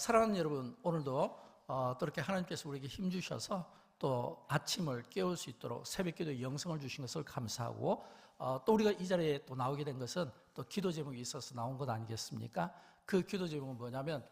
사랑하는 여러분, 오늘도 또 이렇게 하나님께서 우리에게 힘 주셔서 또 아침을 깨울 수 있도록 새벽기도의 영성을 주신 것을 감사하고, 또 우리가 이 자리에 또 나오게 된 것은 또 기도 제목이 있어서 나온 것 아니겠습니까? 그 기도 제목은 뭐냐면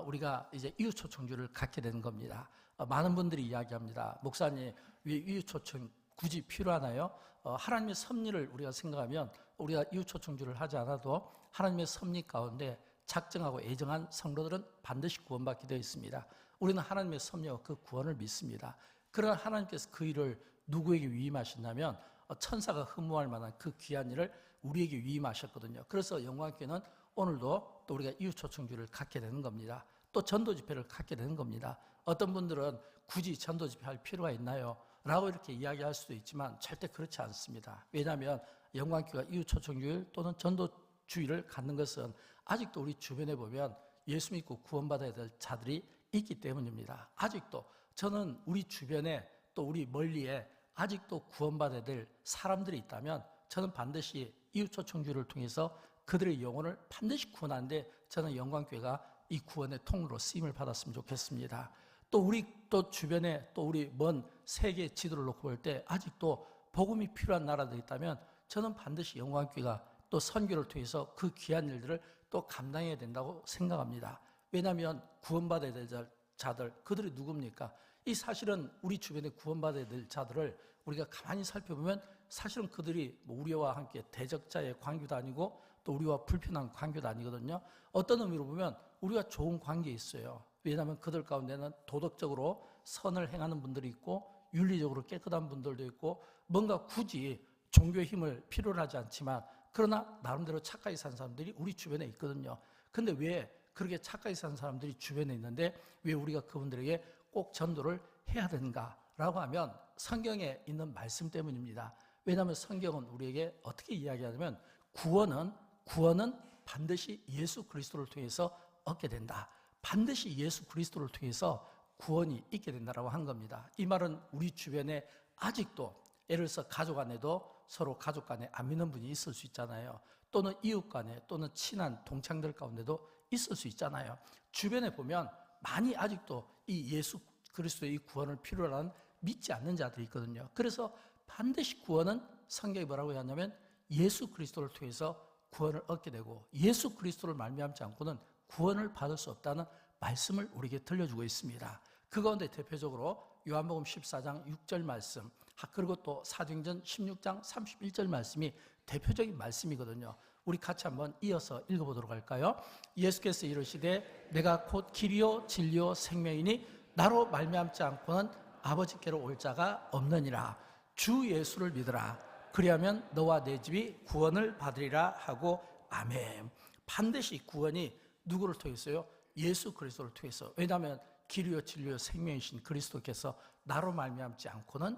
우리가 이제 이웃초청주를 갖게 되는 겁니다. 많은 분들이 이야기합니다. 목사님, 왜 이웃초청 굳이 필요하나요? 하나님의 섭리를 우리가 생각하면 우리가 이웃초청주를 하지 않아도 하나님의 섭리 가운데 작정하고 애정한 성도들은 반드시 구원받게 되어 있습니다. 우리는 하나님의 섭리와 그 구원을 믿습니다. 그러나 하나님께서 그 일을 누구에게 위임하신다면 천사가 흠모할 만한 그 귀한 일을 우리에게 위임하셨거든요. 그래서 영광교회는 오늘도 또 우리가 이웃초청주를 갖게 되는 겁니다. 또 전도집회를 갖게 되는 겁니다. 어떤 분들은 굳이 전도집회 할 필요가 있나요? 라고 이렇게 이야기할 수도 있지만 절대 그렇지 않습니다. 왜냐하면 영광교회가 이웃초청주일 또는 전도주의를 갖는 것은 아직도 우리 주변에 보면 예수 믿고 구원받아야 될 자들이 있기 때문입니다. 아직도 저는 우리 주변에 또 우리 멀리에 아직도 구원받아야 될 사람들이 있다면 저는 반드시 이웃초청주를 통해서 그들의 영혼을 반드시 구원하는데 저는 영광교회가 이 구원의 통로로 쓰임을 받았으면 좋겠습니다. 또 우리 또 주변에 또 우리 먼 세계 지도를 놓고 볼 때 아직도 복음이 필요한 나라들이 있다면 저는 반드시 영광교회가 또 선교를 통해서 그 귀한 일들을 또 감당해야 된다고 생각합니다. 왜냐하면 구원받아야 될 자들, 그들이 누굽니까? 이 사실은 우리 주변에 구원받아야 될 자들을 우리가 가만히 살펴보면 사실은 그들이 우리와 함께 대적자의 관계도 아니고 또 우리와 불편한 관계도 아니거든요. 어떤 의미로 보면 우리가 좋은 관계에 있어요. 왜냐하면 그들 가운데는 도덕적으로 선을 행하는 분들이 있고 윤리적으로 깨끗한 분들도 있고 뭔가 굳이 종교의 힘을 필요로 하지 않지만 그러나 나름대로 착하게 사는 사람들이 우리 주변에 있거든요. 근데 왜 그렇게 착하게 사는 사람들이 주변에 있는데 왜 우리가 그분들에게 꼭 전도를 해야 되는가라고 하면 성경에 있는 말씀 때문입니다. 왜냐하면 성경은 우리에게 어떻게 이야기하냐면 구원은 반드시 예수 그리스도를 통해서 얻게 된다. 반드시 예수 그리스도를 통해서 구원이 있게 된다라고 한 겁니다. 이 말은 우리 주변에 아직도 예를 들어서 가족 안에도 서로 가족 간에 안 믿는 분이 있을 수 있잖아요. 또는 이웃 간에 또는 친한 동창들 가운데도 있을 수 있잖아요. 주변에 보면 많이 아직도 이 예수 그리스도의 이 구원을 필요로 하는 믿지 않는 자들이 있거든요. 그래서 반드시 구원은 성경이 뭐라고 하냐면 예수 그리스도를 통해서 구원을 얻게 되고 예수 그리스도를 말미암지 않고는 구원을 받을 수 없다는 말씀을 우리에게 들려주고 있습니다. 그 가운데 대표적으로 요한복음 14장 6절 말씀, 그리고 또 사도행전 16장 31절 말씀이 대표적인 말씀이거든요. 우리 같이 한번 이어서 읽어보도록 할까요? 예수께서 이르시되 내가 곧 길이요 진리요 생명이니 나로 말미암지 않고는 아버지께로 올 자가 없느니라. 주 예수를 믿으라. 그리하면 너와 내 집이 구원을 받으리라 하고 아멘. 반드시 구원이 누구를 통해서요? 예수 그리스도를 통해서. 왜냐하면 길이요 진리요 생명이신 그리스도께서 나로 말미암지 않고는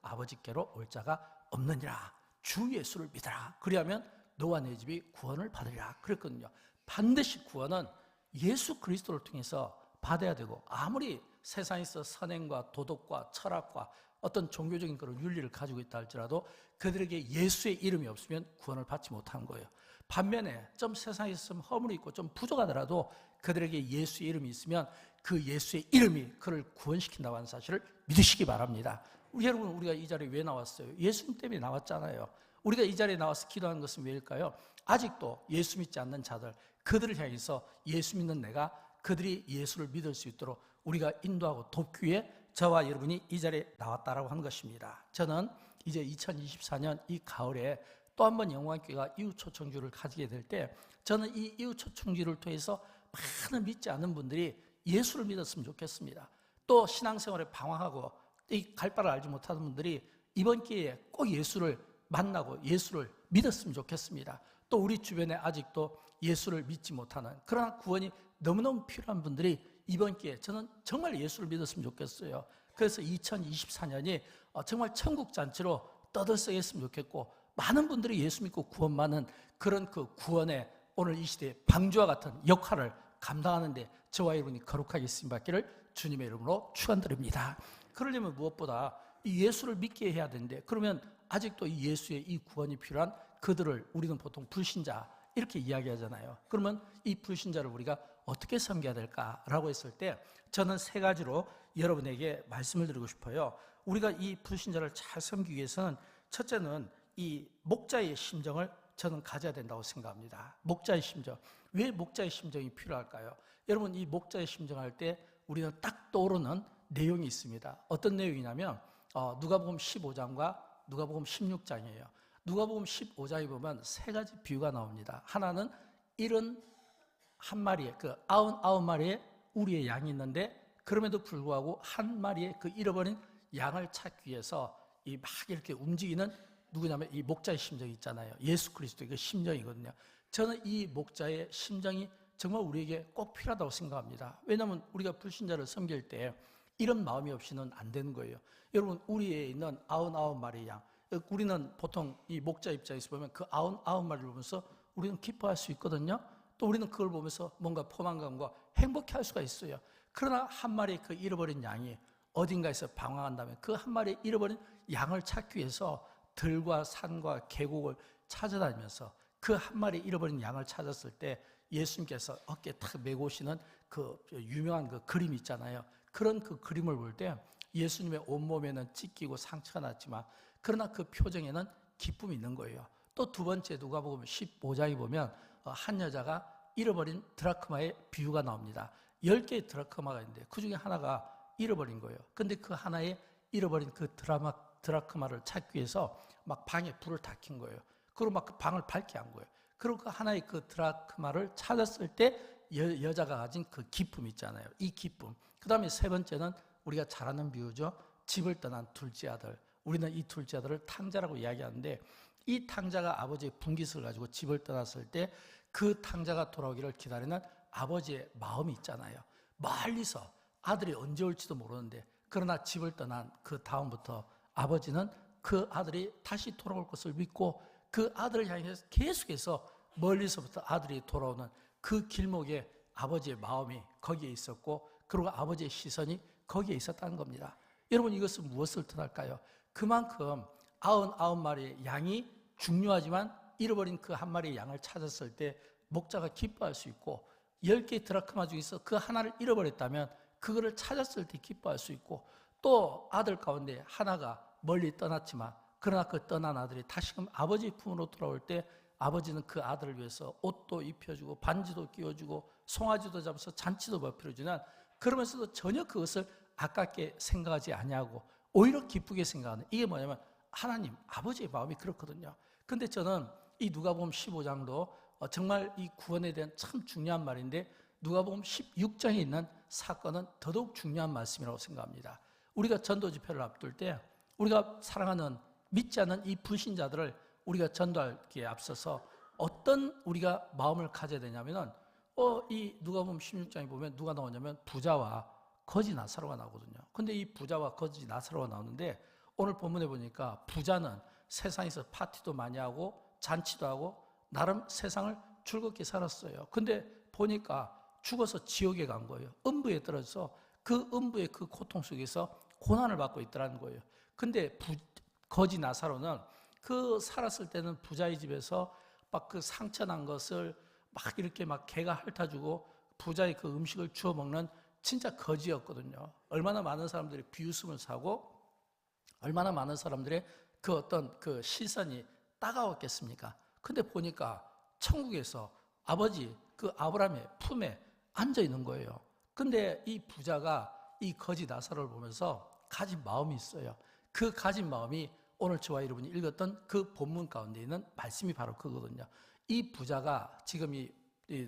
아버지께로 올 자가 없느니라. 주 예수를 믿으라. 그리하면 너와 내 집이 구원을 받으리라. 그랬거든요. 반드시 구원은 예수 그리스도를 통해서 받아야 되고 아무리 세상에서 선행과 도덕과 철학과 어떤 종교적인 그런 윤리를 가지고 있다 할지라도 그들에게 예수의 이름이 없으면 구원을 받지 못하는 거예요. 반면에 좀 세상에서 좀 허물이 있고 좀 부족하더라도 그들에게 예수의 이름이 있으면 그 예수의 이름이 그를 구원시킨다고 하는 사실을 믿으시기 바랍니다. 여러분, 우리가 이 자리에 왜 나왔어요? 예수님 때문에 나왔잖아요. 우리가 이 자리에 나와서 기도하는 것은 왜일까요? 아직도 예수 믿지 않는 자들, 그들을 향해서 예수 믿는 내가 그들이 예수를 믿을 수 있도록 우리가 인도하고 돕기 위해 저와 여러분이 이 자리에 나왔다라고 하는 것입니다. 저는 이제 2024년 이 가을에 또 한 번 영광교회가 이웃초청주를 가지게 될 때 저는 이 이웃초청주를 통해서 많은 믿지 않는 분들이 예수를 믿었으면 좋겠습니다. 또 신앙생활에 방황하고 이 갈 바를 알지 못하는 분들이 이번 기회에 꼭 예수를 만나고 예수를 믿었으면 좋겠습니다. 또 우리 주변에 아직도 예수를 믿지 못하는 그러나 구원이 너무너무 필요한 분들이 이번 기회에 저는 정말 예수를 믿었으면 좋겠어요. 그래서 2024년이 정말 천국잔치로 떠들썩했으면 좋겠고 많은 분들이 예수 믿고 구원받는 그런 그 구원의 오늘 이 시대에 방주와 같은 역할을 감당하는데 저와 여러분이 거룩하게 쓰임받기를 주님의 이름으로 축원드립니다. 그러려면 무엇보다 이 예수를 믿게 해야 되는데 그러면 아직도 이 예수의 이 구원이 필요한 그들을 우리는 보통 불신자 이렇게 이야기하잖아요. 그러면 이 불신자를 우리가 어떻게 섬겨야 될까라고 했을 때 저는 세 가지로 여러분에게 말씀을 드리고 싶어요. 우리가 이 불신자를 잘 섬기기 위해서는 첫째는 이 목자의 심정을 저는 가져야 된다고 생각합니다. 목자의 심정. 왜 목자의 심정이 필요할까요? 여러분, 이 목자의 심정할 때 우리는 딱 떠오르는 내용이 있습니다. 어떤 내용이냐면 누가복음 15장과 누가복음 16장이에요. 누가복음 15장에 보면 세 가지 비유가 나옵니다. 하나는 71마리의 그 99마리의 우리의 양이 있는데 그럼에도 불구하고 한 마리의 그 잃어버린 양을 찾기 위해서 이 막 이렇게 움직이는 누구냐면 이 목자의 심정이 있잖아요. 예수 그리스도의 그 심정이거든요. 저는 이 목자의 심정이 정말 우리에게 꼭 필요하다고 생각합니다. 왜냐하면 우리가 불신자를 섬길 때 이런 마음이 없이는 안 되는 거예요. 여러분, 우리에 있는 99마리의 양, 우리는 보통 이 목자 입장에서 보면 그 99마리를 보면서 우리는 기뻐할 수 있거든요. 또 우리는 그걸 보면서 뭔가 포만감과 행복해할 수가 있어요. 그러나 한 마리의 그 잃어버린 양이 어딘가에서 방황한다면 그 한 마리의 잃어버린 양을 찾기 위해서 들과 산과 계곡을 찾아다니면서 그 한 마리 잃어버린 양을 찾았을 때 예수님께서 어깨에 탁 메고 오시는 그 유명한 그 그림 있잖아요. 그런 그 그림을 볼 때 예수님의 온몸에는 찢기고 상처가 났지만 그러나 그 표정에는 기쁨이 있는 거예요. 또 두 번째 누가복음 15장에 보면 한 여자가 잃어버린 드라크마의 비유가 나옵니다. 10개의 드라크마가 있는데 그 중에 하나가 잃어버린 거예요. 근데 그 하나의 잃어버린 그 드라크마를 찾기 위해서 막 방에 불을 다 킨 거예요. 그리고 막 그 방을 밝게 한 거예요. 그리고 그 하나의 그 드라크마를 찾았을 때 여자가 가진 그 기쁨 있잖아요. 이 기쁨. 그 다음에 세 번째는 우리가 잘 아는 비유죠. 집을 떠난 둘째 아들. 우리는 이 둘째 아들을 탕자라고 이야기하는데 이 탕자가 아버지의 분깃을 가지고 집을 떠났을 때 그 탕자가 돌아오기를 기다리는 아버지의 마음이 있잖아요. 멀리서 아들이 언제 올지도 모르는데 그러나 집을 떠난 그 다음부터 아버지는 그 아들이 다시 돌아올 것을 믿고 그 아들을 향해서 계속해서 멀리서부터 아들이 돌아오는 그 길목에 아버지의 마음이 거기에 있었고 그리고 아버지의 시선이 거기에 있었다는 겁니다. 여러분, 이것은 무엇을 뜻할까요? 그만큼 99마리의 양이 중요하지만 잃어버린 그 한 마리의 양을 찾았을 때 목자가 기뻐할 수 있고 10개의 드라크마 중에서 그 하나를 잃어버렸다면 그거를 찾았을 때 기뻐할 수 있고 또 아들 가운데 하나가 멀리 떠났지만 그러나 그 떠난 아들이 다시금 아버지 품으로 돌아올 때 아버지는 그 아들을 위해서 옷도 입혀주고 반지도 끼워주고 송아지도 잡아서 잔치도 베풀어주는 그러면서도 전혀 그것을 아깝게 생각하지 아니하고 오히려 기쁘게 생각하는 이게 뭐냐면 하나님 아버지의 마음이 그렇거든요. 근데 저는 이 누가복음 15장도 정말 이 구원에 대한 참 중요한 말인데 누가복음 16장에 있는 사건은 더더욱 중요한 말씀이라고 생각합니다. 우리가 전도 집회를 앞둘 때 우리가 사랑하는 믿지 않는 이 불신자들을 우리가 전도하기에 앞서서 어떤 우리가 마음을 가져야 되냐면은 이 누가복음 16장에 보면 누가 나오냐면 부자와 거지 나사로가 나오거든요. 근데 이 부자와 거지 나사로가 나오는데 오늘 본문에 보니까 부자는 세상에서 파티도 많이 하고 잔치도 하고 나름 세상을 즐겁게 살았어요. 근데 보니까 죽어서 지옥에 간 거예요. 음부에 떨어져서 그 음부의 그 고통 속에서 고난을 받고 있더라는 거예요. 근데 거지 나사로는 그 살았을 때는 부자의 집에서 막 그 상처 난 것을 막 이렇게 막 개가 핥아주고 부자의 그 음식을 주워 먹는 진짜 거지였거든요. 얼마나 많은 사람들이 비웃음을 사고 얼마나 많은 사람들의 그 어떤 그 시선이 따가웠겠습니까? 근데 보니까 천국에서 아버지 그 아브라함의 품에 앉아 있는 거예요. 근데 이 부자가 이 거지 나사로를 보면서 가진 마음이 있어요. 그 가진 마음이 오늘 저와 여러분이 읽었던 그 본문 가운데 있는 말씀이 바로 그거거든요. 이 부자가 지금 이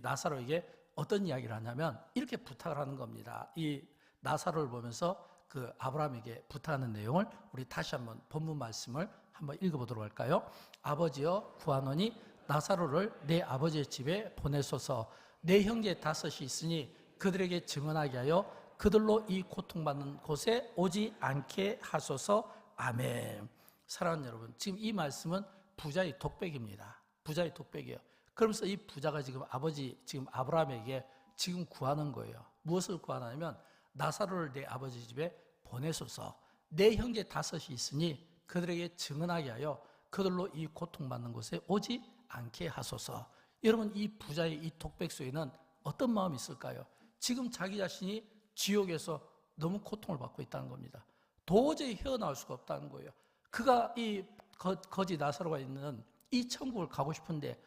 나사로에게 어떤 이야기를 하냐면 이렇게 부탁을 하는 겁니다. 이 나사로를 보면서 그 아브라함에게 부탁하는 내용을 우리 다시 한번 본문 말씀을 한번 읽어보도록 할까요? 아버지여 구하노니 나사로를 내 아버지의 집에 보내소서. 내 형제 5이 있으니 그들에게 증언하게 하여 그들로 이 고통받는 곳에 오지 않게 하소서. 아멘. 사랑하는 여러분, 지금 이 말씀은 부자의 독백입니다. 부자의 독백이에요. 그러면서 이 부자가 지금 아버지 지금 아브라함에게 지금 구하는 거예요. 무엇을 구하냐면 나사로를 내 아버지 집에 보내소서. 내 형제 5이 있으니 그들에게 증언하게 하여 그들로 이 고통받는 곳에 오지 않게 하소서. 여러분, 이 부자의 이 독백 속에는 어떤 마음이 있을까요? 지금 자기 자신이 지옥에서 너무 고통을 받고 있다는 겁니다. 도저히 헤어나올 수가 없다는 거예요. 그가 이 거지 나사로가 있는 이 천국을 가고 싶은데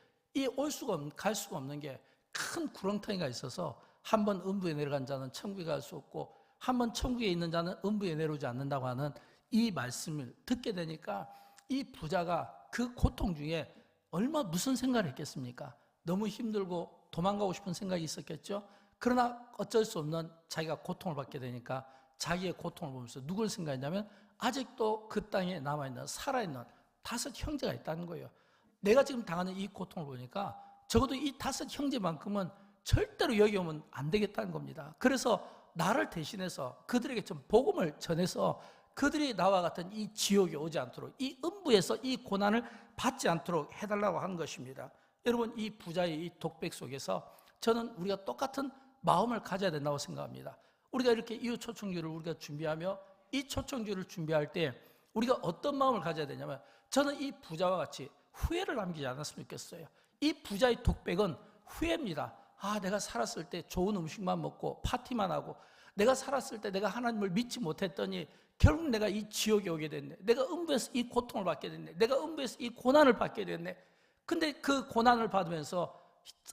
갈 수가 없는 게 큰 구렁텅이가 있어서 한 번 음부에 내려간 자는 천국에 갈 수 없고 한 번 천국에 있는 자는 음부에 내려오지 않는다고 하는 이 말씀을 듣게 되니까 이 부자가 그 고통 중에 무슨 생각을 했겠습니까? 너무 힘들고 도망가고 싶은 생각이 있었겠죠? 그러나 어쩔 수 없는 자기가 고통을 받게 되니까 자기의 고통을 보면서 누굴 생각했냐면 아직도 그 땅에 남아있는 살아있는 5 형제가 있다는 거예요. 내가 지금 당하는 이 고통을 보니까 적어도 이 5 형제만큼은 절대로 여기 오면 안 되겠다는 겁니다. 그래서 나를 대신해서 그들에게 좀 복음을 전해서 그들이 나와 같은 이 지옥에 오지 않도록, 이 음부에서 이 고난을 받지 않도록 해달라고 하는 것입니다. 여러분, 이 부자의 이 독백 속에서 저는 우리가 똑같은 마음을 가져야 된다고 생각합니다. 우리가 이렇게 이웃 초청주를 우리가 준비하며 이 초청주를 준비할 때 우리가 어떤 마음을 가져야 되냐면, 저는 이 부자와 같이 후회를 남기지 않았으면 좋겠어요. 이 부자의 독백은 후회입니다. 내가 살았을 때 좋은 음식만 먹고 파티만 하고, 내가 살았을 때 내가 하나님을 믿지 못했더니 결국 내가 이 지옥에 오게 됐네. 내가 음부에서 이 고통을 받게 됐네. 내가 음부에서 이 고난을 받게 됐네. 근데 그 고난을 받으면서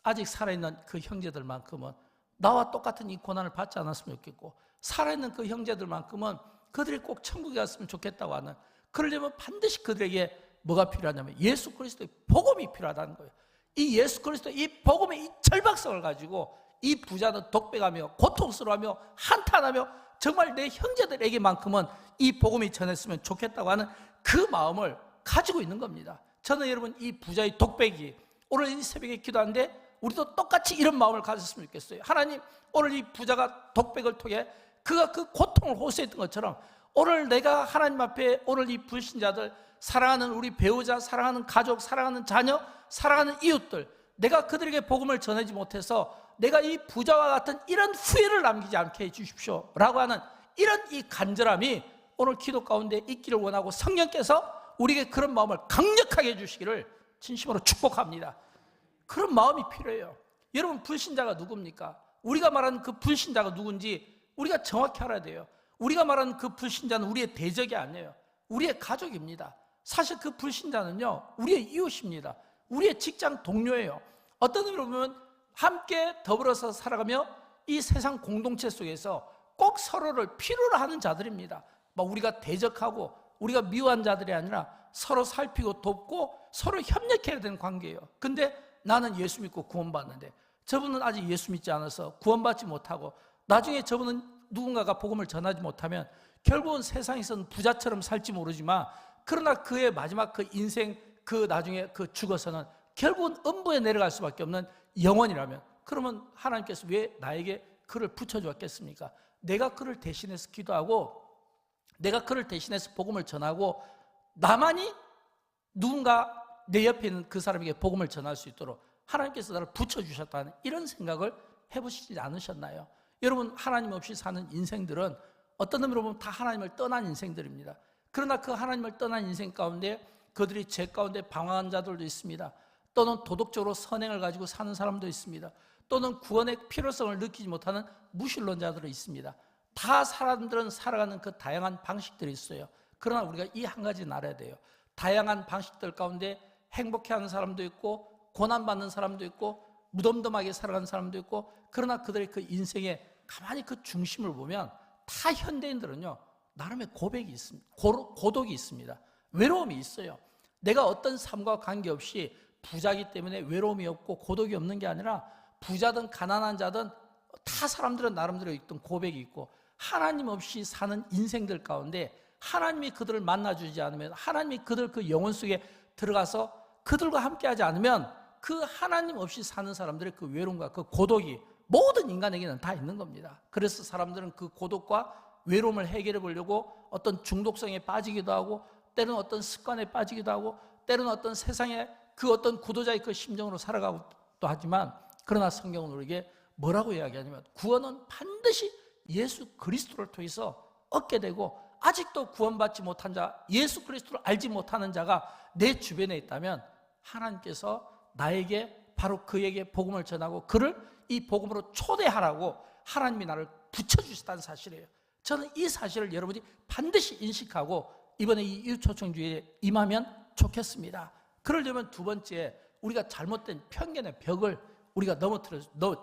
아직 살아있는 그 형제들만큼은 나와 똑같은 이 고난을 받지 않았으면 좋겠고, 살아있는 그 형제들만큼은 그들이 꼭 천국에 갔으면 좋겠다고 하는, 그러려면 반드시 그들에게 뭐가 필요하냐면 예수 그리스도의 복음이 필요하다는 거예요. 이 예수 그리스도 이 복음의 이 절박성을 가지고 이 부자는 독백하며 고통스러워하며 한탄하며 정말 내 형제들에게만큼은 이 복음이 전했으면 좋겠다고 하는 그 마음을 가지고 있는 겁니다. 저는 여러분, 이 부자의 독백이 오늘 이 새벽에 기도하는데 우리도 똑같이 이런 마음을 가졌으면 좋겠어요. 하나님, 오늘 이 부자가 독백을 통해 그가 그 고통을 호소했던 것처럼 오늘 내가 하나님 앞에 오늘 이 불신자들, 사랑하는 우리 배우자, 사랑하는 가족, 사랑하는 자녀, 사랑하는 이웃들, 내가 그들에게 복음을 전하지 못해서 내가 이 부자와 같은 이런 후회를 남기지 않게 해주십시오 라고 하는 이런 이 간절함이 오늘 기도 가운데 있기를 원하고, 성령께서 우리에게 그런 마음을 강력하게 해주시기를 진심으로 축복합니다. 그런 마음이 필요해요. 여러분, 불신자가 누굽니까? 우리가 말하는 그 불신자가 누군지 우리가 정확히 알아야 돼요. 우리가 말하는 그 불신자는 우리의 대적이 아니에요. 우리의 가족입니다. 사실 그 불신자는요, 우리의 이웃입니다. 우리의 직장 동료예요. 어떤 의미로 보면 함께 더불어서 살아가며 이 세상 공동체 속에서 꼭 서로를 필요로 하는 자들입니다. 우리가 대적하고 우리가 미워한 자들이 아니라 서로 살피고 돕고 서로 협력해야 되는 관계예요. 근데 나는 예수 믿고 구원받는데 저분은 아직 예수 믿지 않아서 구원받지 못하고, 나중에 저분은 누군가가 복음을 전하지 못하면 결국은 세상에서는 부자처럼 살지 모르지만, 그러나 그의 마지막 그 인생, 그 나중에 그 죽어서는 결국은 음부에 내려갈 수밖에 없는 영혼이라면, 그러면 하나님께서 왜 나에게 그를 붙여주었겠습니까? 내가 그를 대신해서 기도하고 내가 그를 대신해서 복음을 전하고 나만이 누군가 내 옆에 있는 그 사람에게 복음을 전할 수 있도록 하나님께서 나를 붙여주셨다는 이런 생각을 해보시지 않으셨나요? 여러분, 하나님 없이 사는 인생들은 어떤 의미로 보면 다 하나님을 떠난 인생들입니다. 그러나 그 하나님을 떠난 인생 가운데 그들이 죄 가운데 방황한 자들도 있습니다. 또는 도덕적으로 선행을 가지고 사는 사람도 있습니다. 또는 구원의 필요성을 느끼지 못하는 무신론자들도 있습니다. 다 사람들은 살아가는 그 다양한 방식들이 있어요. 그러나 우리가 이 한 가지는 알아야 돼요. 다양한 방식들 가운데 행복해하는 사람도 있고 고난받는 사람도 있고 무덤덤하게 살아가는 사람도 있고, 그러나 그들의 그 인생에 가만히 그 중심을 보면 다 현대인들은요, 나름의 고백이 있습니다. 고독이 있습니다. 외로움이 있어요. 내가 어떤 삶과 관계없이 부자기 때문에 외로움이 없고 고독이 없는 게 아니라, 부자든 가난한 자든 다 사람들은 나름대로 있던 고백이 있고, 하나님 없이 사는 인생들 가운데 하나님이 그들을 만나주지 않으면, 하나님이 그들 그 영혼 속에 들어가서 그들과 함께하지 않으면 그 하나님 없이 사는 사람들의 그 외로움과 그 고독이 모든 인간에게는 다 있는 겁니다. 그래서 사람들은 그 고독과 외로움을 해결해 보려고 어떤 중독성에 빠지기도 하고, 때로는 어떤 습관에 빠지기도 하고, 때로는 어떤 세상의 그 어떤 구도자의 그 심정으로 살아가기도 하지만, 그러나 성경은 우리에게 뭐라고 이야기하냐면, 구원은 반드시 예수 그리스도를 통해서 얻게 되고, 아직도 구원받지 못한 자, 예수 그리스도를 알지 못하는 자가 내 주변에 있다면 하나님께서 나에게 바로 그에게 복음을 전하고 그를 이 복음으로 초대하라고 하나님이 나를 붙여주셨다는 사실이에요. 저는 이 사실을 여러분이 반드시 인식하고 이번에 이 이웃초청주의에 임하면 좋겠습니다. 그러려면 두 번째, 우리가 잘못된 편견의 벽을 우리가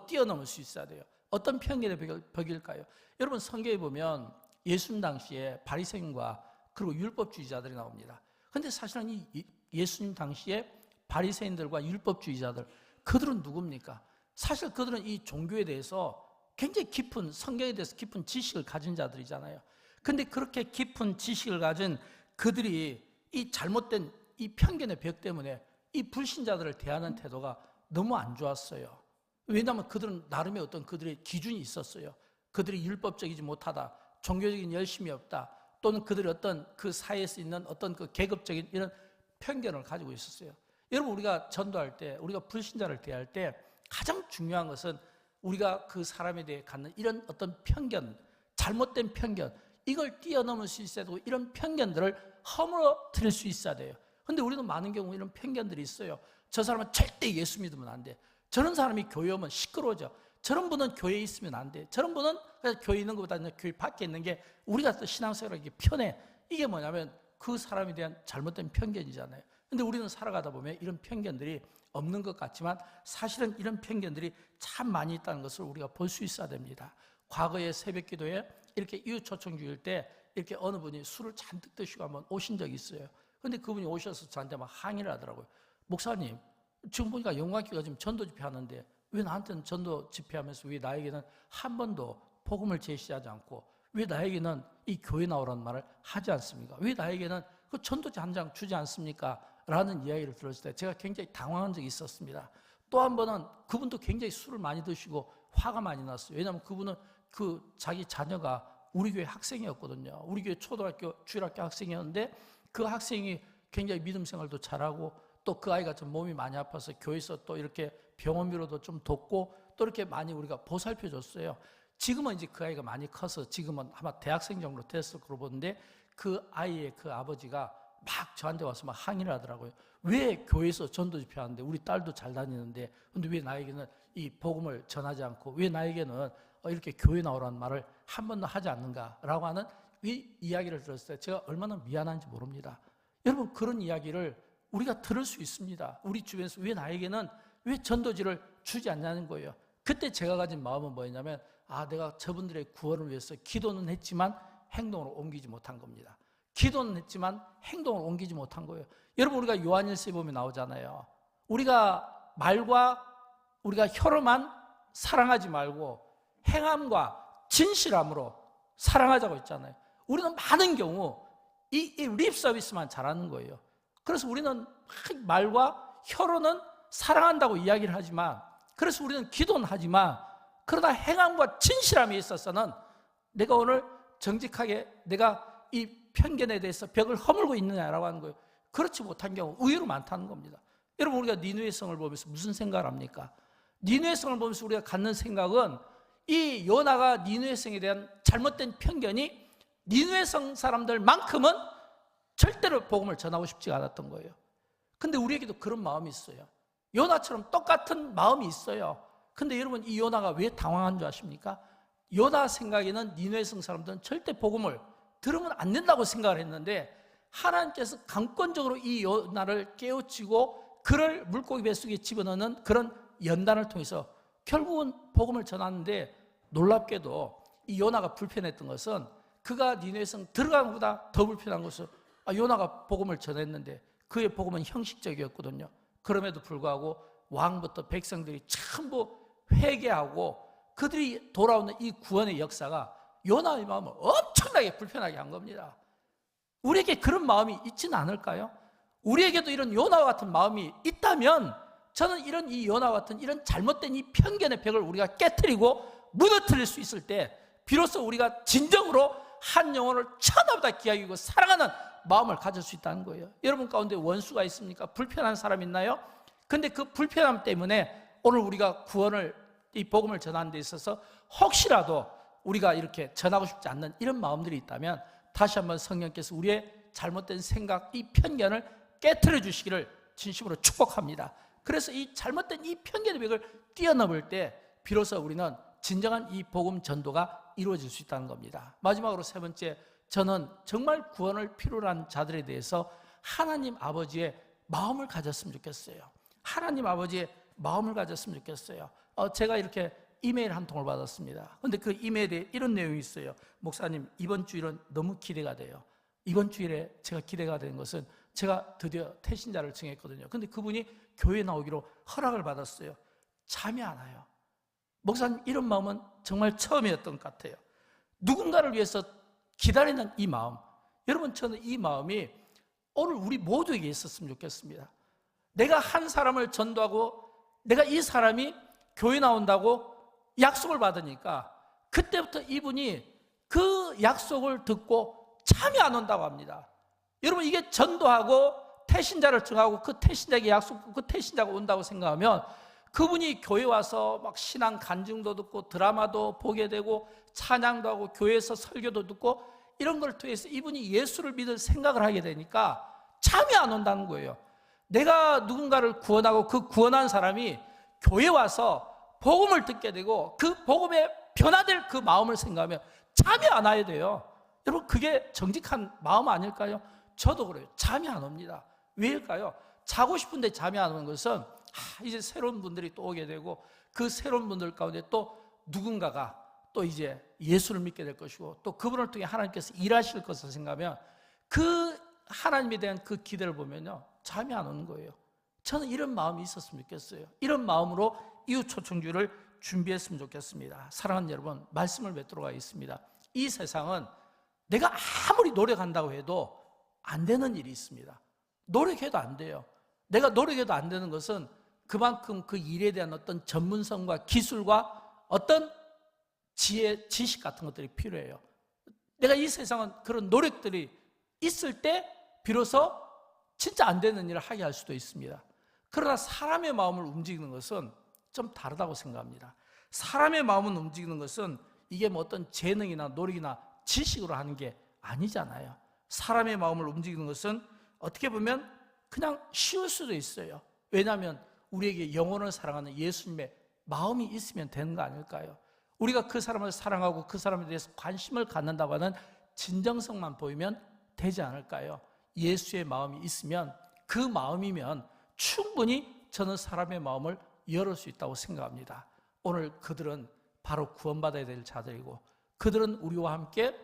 뛰어넘을 수 있어야 돼요. 어떤 편견의 벽일까요? 여러분, 성경에 보면 예수님 당시에 바리새인과 그리고 율법주의자들이 나옵니다. 그런데 사실은 이 예수님 당시에 바리새인들과 율법주의자들, 그들은 누굽니까? 사실 그들은 이 종교에 대해서 굉장히 깊은, 성경에 대해서 깊은 지식을 가진 자들이잖아요. 근데 그렇게 깊은 지식을 가진 그들이 이 잘못된 이 편견의 벽 때문에 이 불신자들을 대하는 태도가 너무 안 좋았어요. 왜냐하면 그들은 나름의 어떤 그들의 기준이 있었어요. 그들이 율법적이지 못하다, 종교적인 열심이 없다, 또는 그들이 어떤 그 사회에서 있는 어떤 그 계급적인 이런 편견을 가지고 있었어요. 여러분, 우리가 전도할 때, 우리가 불신자를 대할 때 가장 중요한 것은 우리가 그 사람에 대해 갖는 이런 어떤 편견, 잘못된 편견, 이걸 뛰어넘을 수 있어야 되고, 이런 편견들을 허물어뜨릴 수 있어야 돼요. 근데 우리는 많은 경우 이런 편견들이 있어요. 저 사람은 절대 예수 믿으면 안 돼. 저런 사람이 교회 오면 시끄러워져. 저런 분은 교회에 있으면 안 돼. 저런 분은 교회에 있는 것보다 교회 밖에 있는 게 우리가 또 신앙생활하기 편해. 이게 뭐냐면 그 사람에 대한 잘못된 편견이잖아요. 근데 우리는 살아가다 보면 이런 편견들이 없는 것 같지만 사실은 이런 편견들이 참 많이 있다는 것을 우리가 볼 수 있어야 됩니다. 과거에 새벽 기도에 이렇게 이웃초청주일 때 이렇게 어느 분이 술을 잔뜩 드시고 한번 오신 적이 있어요. 근데 그분이 오셔서 저한테 막 항의를 하더라고요. 목사님, 지금 보니까 영광교회가 지금 전도 집회하는데 왜 나한테는 전도 집회하면서 왜 나에게는 한 번도 복음을 제시하지 않고 왜 나에게는 이 교회 나오라는 말을 하지 않습니까? 왜 나에게는 그 전도지 한 장 주지 않습니까? 라는 이야기를 들었을 때 제가 굉장히 당황한 적이 있었습니다. 또 한 번은 그분도 굉장히 술을 많이 드시고 화가 많이 났어요. 왜냐하면 그분은 그 자기 자녀가 우리 교회 학생이었거든요. 우리 교회 초등학교, 주일학교 학생이었는데 그 학생이 굉장히 믿음 생활도 잘하고 또 그 아이가 좀 몸이 많이 아파서 교회에서 또 이렇게 병원비로도 좀 돕고 또 이렇게 많이 우리가 보살펴 줬어요. 지금은 이제 그 아이가 많이 커서 지금은 아마 대학생 정도 됐을 거로 보는데 그 아이의 그 아버지가 막 저한테 와서 막 항의를 하더라고요. 왜 교회에서 전도 집회하는데 우리 딸도 잘 다니는데 근데 왜 나에게는 이 복음을 전하지 않고 왜 나에게는 이렇게 교회 나오라는 말을 한 번도 하지 않는가라고 하는 이 이야기를 들었을 때 제가 얼마나 미안한지 모릅니다. 여러분, 그런 이야기를 우리가 들을 수 있습니다. 우리 주변에서 왜 나에게는 왜 전도지를 주지 않냐는 거예요. 그때 제가 가진 마음은 뭐였냐면 내가 저분들의 구원을 위해서 기도는 했지만 행동으로 옮기지 못한 겁니다. 기도는 했지만 행동을 옮기지 못한 거예요. 여러분, 우리가 요한일서에 보면 나오잖아요. 우리가 말과 우리가 혀로만 사랑하지 말고 행함과 진실함으로 사랑하자고 했잖아요. 우리는 많은 경우 이 립 서비스만 잘하는 거예요. 그래서 우리는 말과 혀로는 사랑한다고 이야기를 하지만, 그래서 우리는 기도는 하지만, 그러나 행함과 진실함에 있어서는 내가 오늘 정직하게 내가 이 편견에 대해서 벽을 허물고 있느냐라고 하는 거예요. 그렇지 못한 경우 의외로 많다는 겁니다. 여러분, 우리가 니느웨 성을 보면서 무슨 생각을 합니까? 니느웨 성을 보면서 우리가 갖는 생각은 이 요나가 니느웨 성에 대한 잘못된 편견이 니느웨 성 사람들만큼은 절대로 복음을 전하고 싶지 않았던 거예요. 근데 우리에게도 그런 마음이 있어요. 요나처럼 똑같은 마음이 있어요. 근데 여러분, 이 요나가 왜 당황한 줄 아십니까? 요나 생각에는 니느웨 성 사람들은 절대 복음을 들으면 안 된다고 생각을 했는데 하나님께서 강권적으로 이 요나를 깨우치고 그를 물고기 뱃속에 집어넣는 그런 연단을 통해서 결국은 복음을 전하는데, 놀랍게도 이 요나가 불편했던 것은 그가 니느웨 성 들어가는 것보다 더 불편한 것은 요나가 복음을 전했는데 그의 복음은 형식적이었거든요. 그럼에도 불구하고 왕부터 백성들이 전부 회개하고 그들이 돌아오는 이 구원의 역사가 요나의 마음을 엄청나게 불편하게 한 겁니다. 우리에게 그런 마음이 있지는 않을까요? 우리에게도 이런 요나와 같은 마음이 있다면 저는 이런 이 요나와 같은 이런 잘못된 이 편견의 벽을 우리가 깨트리고 무너뜨릴 수 있을 때 비로소 우리가 진정으로 한 영혼을 천하보다 귀하게 여기고 사랑하는 마음을 가질 수 있다는 거예요. 여러분 가운데 원수가 있습니까? 불편한 사람 있나요? 근데 그 불편함 때문에 오늘 우리가 구원을, 이 복음을 전하는 데 있어서 혹시라도 우리가 이렇게 전하고 싶지 않는 이런 마음들이 있다면 다시 한번 성령께서 우리의 잘못된 생각, 이 편견을 깨트려 주시기를 진심으로 축복합니다. 그래서 이 잘못된 이 편견의 벽을 뛰어넘을 때 비로소 우리는 진정한 이 복음 전도가 이루어질 수 있다는 겁니다. 마지막으로 세 번째, 저는 정말 구원을 필요로 한 자들에 대해서 하나님 아버지의 마음을 가졌으면 좋겠어요. 하나님 아버지의 마음을 가졌으면 좋겠어요. 제가 이렇게 이메일 한 통을 받았습니다. 그런데 그 이메일에 이런 내용이 있어요. 목사님, 이번 주일은 너무 기대가 돼요. 이번 주일에 제가 기대가 되는 것은 제가 드디어 태신자를 정했거든요. 근데 그분이 교회에 나오기로 허락을 받았어요. 잠이 안 와요. 목사님, 이런 마음은 정말 처음이었던 것 같아요. 누군가를 위해서 기다리는 이 마음, 여러분, 저는 이 마음이 오늘 우리 모두에게 있었으면 좋겠습니다. 내가 한 사람을 전도하고 내가 이 사람이 교회 나온다고 약속을 받으니까 그때부터 이분이 그 약속을 듣고 잠이 안 온다고 합니다. 여러분, 이게 전도하고 태신자를 정하고 그 태신자에게 약속, 그 태신자가 온다고 생각하면 그분이 교회 와서 막 신앙 간증도 듣고 드라마도 보게 되고 찬양도 하고 교회에서 설교도 듣고 이런 걸 통해서 이분이 예수를 믿을 생각을 하게 되니까 잠이 안 온다는 거예요. 내가 누군가를 구원하고 그 구원한 사람이 교회 와서 복음을 듣게 되고 그 복음에 변화될 그 마음을 생각하면 잠이 안 와야 돼요. 여러분, 그게 정직한 마음 아닐까요? 저도 그래요. 잠이 안 옵니다. 왜일까요? 자고 싶은데 잠이 안 오는 것은 이제 새로운 분들이 또 오게 되고 그 새로운 분들 가운데 또 누군가가 또 이제 예수를 믿게 될 것이고 또 그분을 통해 하나님께서 일하실 것을 생각하면 그 하나님에 대한 그 기대를 보면요, 잠이 안 오는 거예요. 저는 이런 마음이 있었으면 좋겠어요. 이런 마음으로 이웃 초청주를 준비했으면 좋겠습니다. 사랑하는 여러분, 말씀을 맺도록 하겠습니다. 이 세상은 내가 아무리 노력한다고 해도 안 되는 일이 있습니다. 노력해도 안 돼요. 내가 노력해도 안 되는 것은 그만큼 그 일에 대한 어떤 전문성과 기술과 어떤 지혜, 지식 같은 것들이 필요해요. 내가 이 세상은 그런 노력들이 있을 때 비로소 진짜 안 되는 일을 하게 할 수도 있습니다. 그러나 사람의 마음을 움직이는 것은 좀 다르다고 생각합니다. 사람의 마음을 움직이는 것은 이게 뭐 어떤 재능이나 노력이나 지식으로 하는 게 아니잖아요. 사람의 마음을 움직이는 것은 어떻게 보면 그냥 쉬울 수도 있어요. 왜냐하면 우리에게 영혼을 사랑하는 예수님의 마음이 있으면 되는 거 아닐까요? 우리가 그 사람을 사랑하고 그 사람에 대해서 관심을 갖는다고 하는 진정성만 보이면 되지 않을까요? 예수의 마음이 있으면 그 마음이면 충분히 저는 사람의 마음을 열을 수 있다고 생각합니다. 오늘 그들은 바로 구원받아야 될 자들이고 그들은 우리와 함께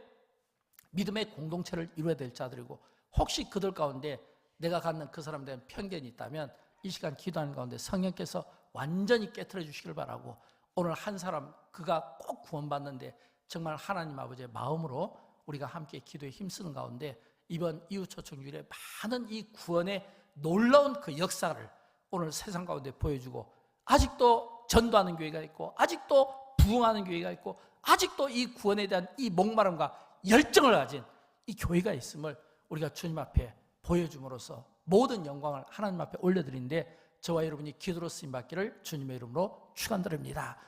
믿음의 공동체를 이루어야 될 자들이고 혹시 그들 가운데 내가 갖는 그 사람에 대한 편견이 있다면 이 시간 기도하는 가운데 성령께서 완전히 깨트려 주시길 바라고 오늘 한 사람 그가 꼭 구원받는데 정말 하나님 아버지의 마음으로 우리가 함께 기도에 힘쓰는 가운데 이번 이웃초청주일에 많은 이 구원의 놀라운 그 역사를 오늘 세상 가운데 보여주고 아직도 전도하는 교회가 있고 아직도 부흥하는 교회가 있고 아직도 이 구원에 대한 이 목마름과 열정을 가진 이 교회가 있음을 우리가 주님 앞에 보여줌으로써 모든 영광을 하나님 앞에 올려드리는데 저와 여러분이 기도로 쓰임받기를 주님의 이름으로 축원드립니다.